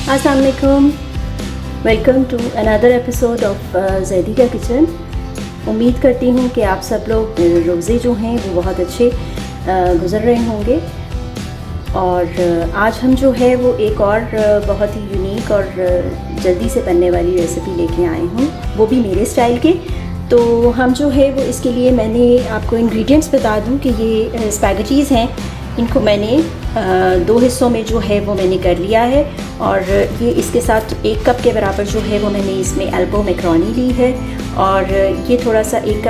अस्सलाम वालेकुम, welcome to another episode of Zaidi का किचन। उम्मीद करती हूँ कि आप सब लोग रोज़े जो हैं वो बहुत अच्छे गुज़र रहे होंगे। और आज हम जो है वो एक और बहुत ही यूनिक और जल्दी से बनने वाली रेसिपी लेके आए हूँ, वो भी मेरे स्टाइल के। तो हम जो है वो इसके लिए मैंने आपको इंग्रेडिएंट्स बता दूँ कि ये स्पैगेटीज़ हैं। इनको मैंने दो हिस्सों में जो है वो मैंने कर लिया है। और ये इसके साथ 1 कप के बराबर जो है वो मैंने इसमें एल्बो मैक्रोनी ली है। और ये थोड़ा सा 1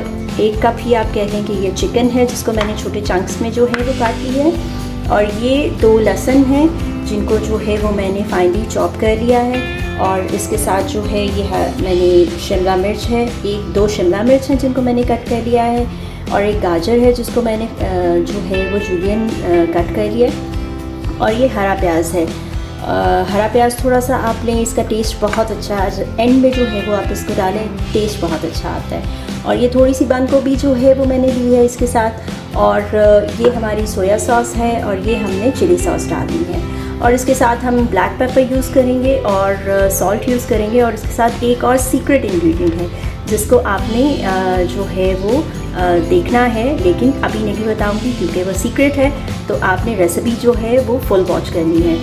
कप ही आप कह लें कि ये चिकन है, जिसको मैंने छोटे चंक्स में जो है वो काट लिया है। और ये 2 लहसुन हैं, जिनको जो है वो मैंने फाइनली चॉप कर लिया है। और इसके साथ जो है ये मैंने शिमला मिर्च है, 2 शिमला मिर्च हैं जिनको मैंने कट कर लिया है। और एक गाजर है जिसको मैंने जो है वो जूलियन कट कर लिया। और ये हरा प्याज है। हरा प्याज थोड़ा सा आप लें, इसका टेस्ट बहुत अच्छा है। एंड में जो है वो आप इसको डालें, टेस्ट बहुत अच्छा आता है। और ये थोड़ी सी बंद गोभी जो है वो मैंने ली है इसके साथ। और ये हमारी सोया सॉस है, और ये हमने चिली सॉस डाली है। और इसके साथ हम ब्लैक पेपर यूज़ करेंगे और सॉल्ट यूज़ करेंगे। और इसके साथ एक और सीक्रेट इंग्रेडिएंट है जिसको आपने जो है वो देखना है, लेकिन अभी नहीं बताऊंगी क्योंकि वो सीक्रेट है। तो आपने रेसिपी जो है वो फुल वॉच करनी है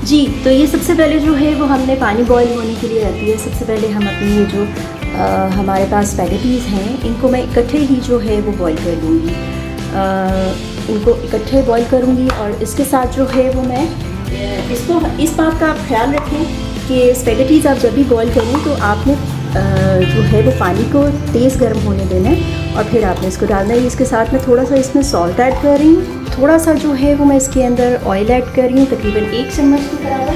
जी। तो ये सबसे पहले जो है वो हमने पानी बॉईल होने के लिए रखी है। सबसे पहले हम अपनी ये जो हमारे पास स्पैगेटीज़ हैं, इनको मैं इकट्ठे ही जो है वो बॉईल कर लूँगी। इनको इकट्ठे बॉईल करूँगी। और इसके साथ जो है वो मैं इस बात का आप ख्याल रखें कि स्पैगेटीज़ आप जब भी बॉईल करें तो आपने जो है वो पानी को तेज़ गर्म होने देना है और फिर आपने इसको डालना है। इसके साथ मैं थोड़ा सा इसमें सॉल्ट ऐड कर रही हूँ। थोड़ा सा जो है वो मैं इसके अंदर ऑयल ऐड कर रही हूँ, तकरीबन 1 चम्मच के बराबर।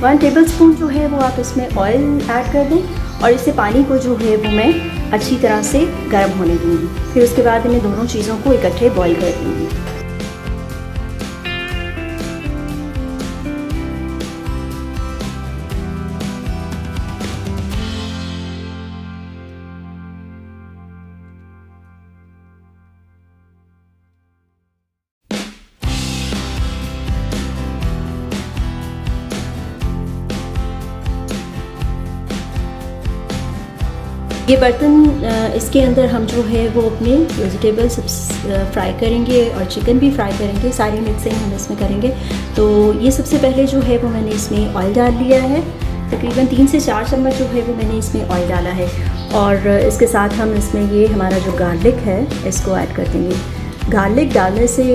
1 टेबलस्पून जो है वो आप इसमें ऑयल ऐड कर दें। और इससे पानी को जो है वो मैं अच्छी तरह से गर्म होने दूँगी। फिर उसके बाद मैं दोनों चीज़ों को इकट्ठे बॉयल कर दूँगी। ये बर्तन इसके अंदर हम जो है वो अपने वेजिटेबल्स फ्राई करेंगे और चिकन भी फ्राई करेंगे, सारी मिक्सिंग हम इसमें करेंगे। तो ये सबसे पहले जो है वो मैंने इसमें ऑयल डाल लिया है। तकरीबन 3 से 4 चम्मच जो है वो मैंने इसमें ऑयल डाला है। और इसके साथ हम इसमें ये हमारा जो गार्लिक है इसको ऐड कर देंगे। गार्लिक डालने से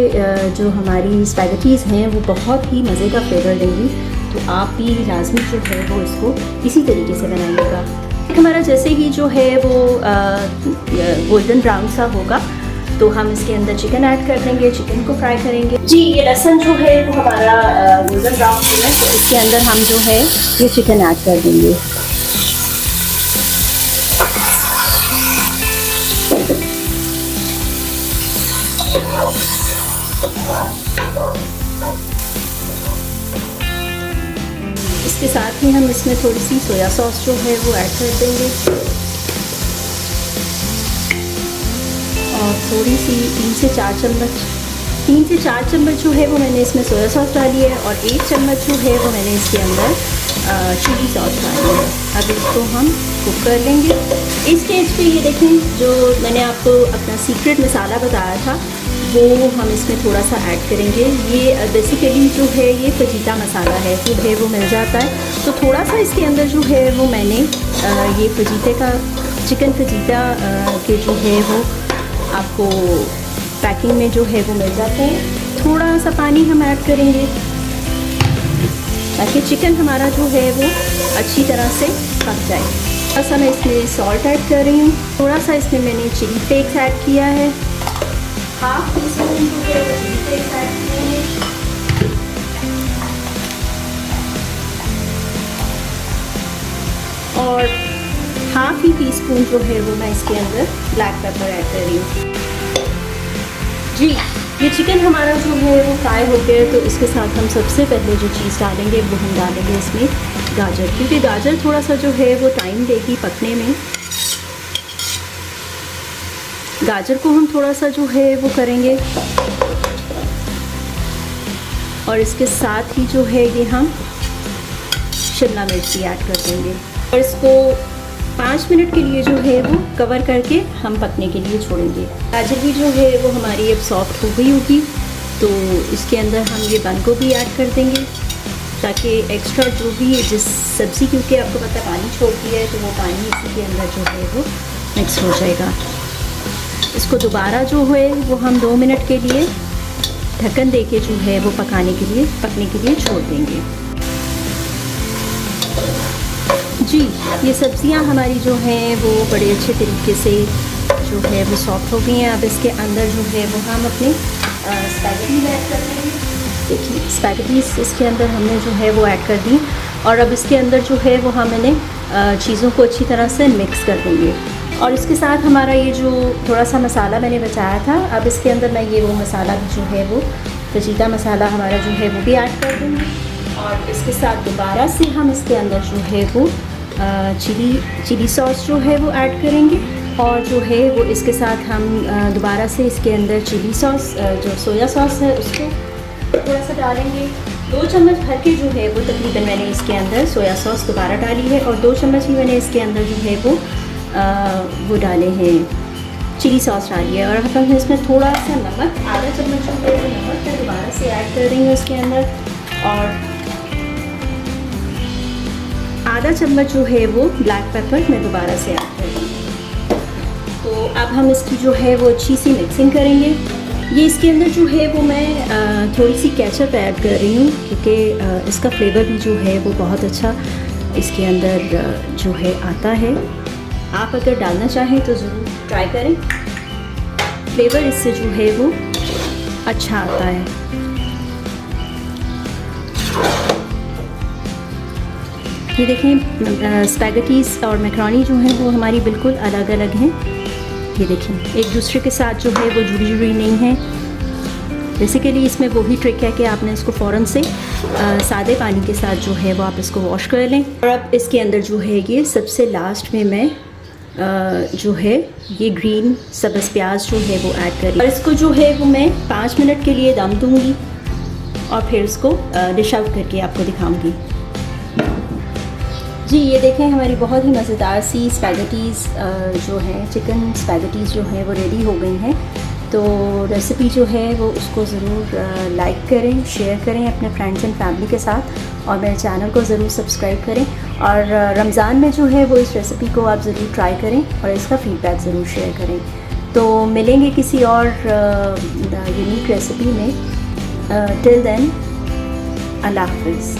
जो हमारी स्पैगेटीज़ हैं वो बहुत ही मज़े का फ्लेवर देंगी। तो आप भी लाजमी जो है वो इसको इसी तरीके से बनाइएगा। हमारा जैसे ही जो है वो गोल्डन ब्राउन सा होगा तो हम इसके अंदर चिकन ऐड कर देंगे, चिकन को फ्राई करेंगे जी। ये लहसुन जो है वो हमारा गोल्डन ब्राउन है, तो इसके अंदर हम जो है ये चिकन ऐड कर देंगे। इसके साथ ही हम इसमें थोड़ी सी सोया सॉस जो है वो ऐड कर देंगे। और थोड़ी सी 3 से 4 चम्मच जो है वो मैंने इसमें सोया सॉस डाली है। और 1 चम्मच जो है वो मैंने इसके अंदर चिली सॉस डाली है। अब इसको हम कुक कर लेंगे। इस स्टेज पे ये देखें, जो मैंने आपको अपना सीक्रेट मसाला बताया था वो हम इसमें थोड़ा सा ऐड करेंगे। ये बेसिकली जो है ये फजीता मसाला है, जो है वो मिल जाता है। तो थोड़ा सा इसके अंदर जो है वो मैंने ये फजीते का चिकन फजीता के जो है वो आपको पैकिंग में जो है वो मिल जाता है। थोड़ा सा पानी हम ऐड करेंगे ताकि चिकन हमारा जो है वो अच्छी तरह से पक जाए। थोड़ा सा मैं इसमें सॉल्ट ऐड कर रही हूँ। थोड़ा सा इसमें मैंने चिली फ्लेक्स ऐड किया है, हाफ टीस्पून जो है वो चिली फ्लेक्स ऐड किए हैं। और हाफ ही टीस्पून जो है वो मैं इसके अंदर ब्लैक पेपर ऐड कर रही हूँ जी। ये चिकन हमारा जो है वो फ्राई हो गया है। तो इसके साथ हम सबसे पहले जो चीज़ डालेंगे वो हम डालेंगे इसमें गाजर, क्योंकि गाजर थोड़ा सा जो है वो टाइम देगी पकने में। गाजर को हम थोड़ा सा जो है वो करेंगे और इसके साथ ही जो है ये हम शिमला मिर्च भी ऐड कर देंगे और इसको 5 मिनट के लिए जो है वो कवर करके हम पकने के लिए छोड़ेंगे। गाजर भी जो है वो हमारी अब सॉफ्ट हो गई होगी, तो इसके अंदर हम ये बंद गोभी ऐड कर देंगे ताकि एक्स्ट्रा जो भी जिस सब्ज़ी, क्योंकि आपको पता है पानी छोड़ती है, तो वो पानी इसी के अंदर जो है वो मिक्स हो जाएगा। इसको दोबारा जो है वो हम 2 मिनट के लिए ढक्कन देके जो है वो पकने के लिए छोड़ देंगे। जी, ये सब्ज़ियां हमारी जो हैं वो बड़े अच्छे तरीके से जो है वो सॉफ्ट हो गई हैं। अब इसके अंदर जो है वो हम अपने स्पैगेटीज़ ऐड कर देंगे। देखिए, स्पैगेटीज़ इसके अंदर हमने जो है वो ऐड कर दी और अब इसके अंदर जो है वो हम इन्हें चीज़ों को अच्छी तरह से मिक्स कर देंगे। और इसके साथ हमारा ये जो थोड़ा सा मसाला मैंने बचाया था, अब इसके अंदर मैं ये वो मसाला भी जो है वो फजीता मसाला हमारा जो है वो भी ऐड कर दूँगी। और इसके साथ दोबारा से हम इसके अंदर जो है वो चिली सॉस जो है वो ऐड करेंगे और जो है वो इसके साथ हम दोबारा से इसके अंदर चिली सॉस जो सोया सॉस है उसको थोड़ा सा डालेंगे। 2 चम्मच भर के जो है वो तकरीबन मैंने इसके अंदर सोया सॉस दोबारा डाली है और 2 चम्मच ही मैंने इसके अंदर जो है वो डाले हैं चिली सॉस डाली है। और हम इसमें थोड़ा सा नमक, आधा चम्मच जो है वो नमक मैं दोबारा से ऐड कर देंगे उसके अंदर और आधा चम्मच जो है वो ब्लैक पेपर मैं दोबारा से ऐड कर दूँगी। तो अब हम इसकी जो है वो अच्छी सी मिक्सिंग करेंगे। ये इसके अंदर जो है वो मैं थोड़ी सी केचप ऐड कर रही हूँ क्योंकि इसका फ्लेवर भी जो है वो बहुत अच्छा इसके अंदर जो है आता है। आप अगर डालना चाहें तो ज़रूर ट्राई करें, फ्लेवर इससे जो है वो अच्छा आता है। ये देखें, स्पैगेटीज़ और मैकरोनी जो है वो हमारी बिल्कुल अलग अलग हैं। ये देखें, एक दूसरे के साथ जो है वो जुड़ी नहीं है। बेसिकली इसमें वही ट्रिक है कि आपने इसको फ़ौरन से सादे पानी के साथ जो है वो आप इसको वॉश कर लें। और अब इसके अंदर जो है ये सबसे लास्ट में मैं जो है ये ग्रीन सब्ज़ प्याज जो है वो ऐड करें और इसको जो है वो मैं 5 मिनट के लिए दम दूँगी और फिर इसको डिश आउट करके आपको दिखाऊँगी। जी, ये देखें, हमारी बहुत ही मज़ेदार सी स्पैगेटीज़ जो हैं, चिकन स्पैगेटीज़ जो हैं वो रेडी हो गई हैं। तो रेसिपी जो है वो उसको ज़रूर लाइक करें, शेयर करें अपने फ्रेंड्स एंड फैमिली के साथ और मेरे चैनल को ज़रूर सब्सक्राइब करें। और रमज़ान में जो है वो इस रेसिपी को आप ज़रूर ट्राई करें और इसका फ़ीडबैक ज़रूर शेयर करें। तो मिलेंगे किसी और यूनिक रेसिपी में। टिल देन, अल्लाह हाफ़िज़।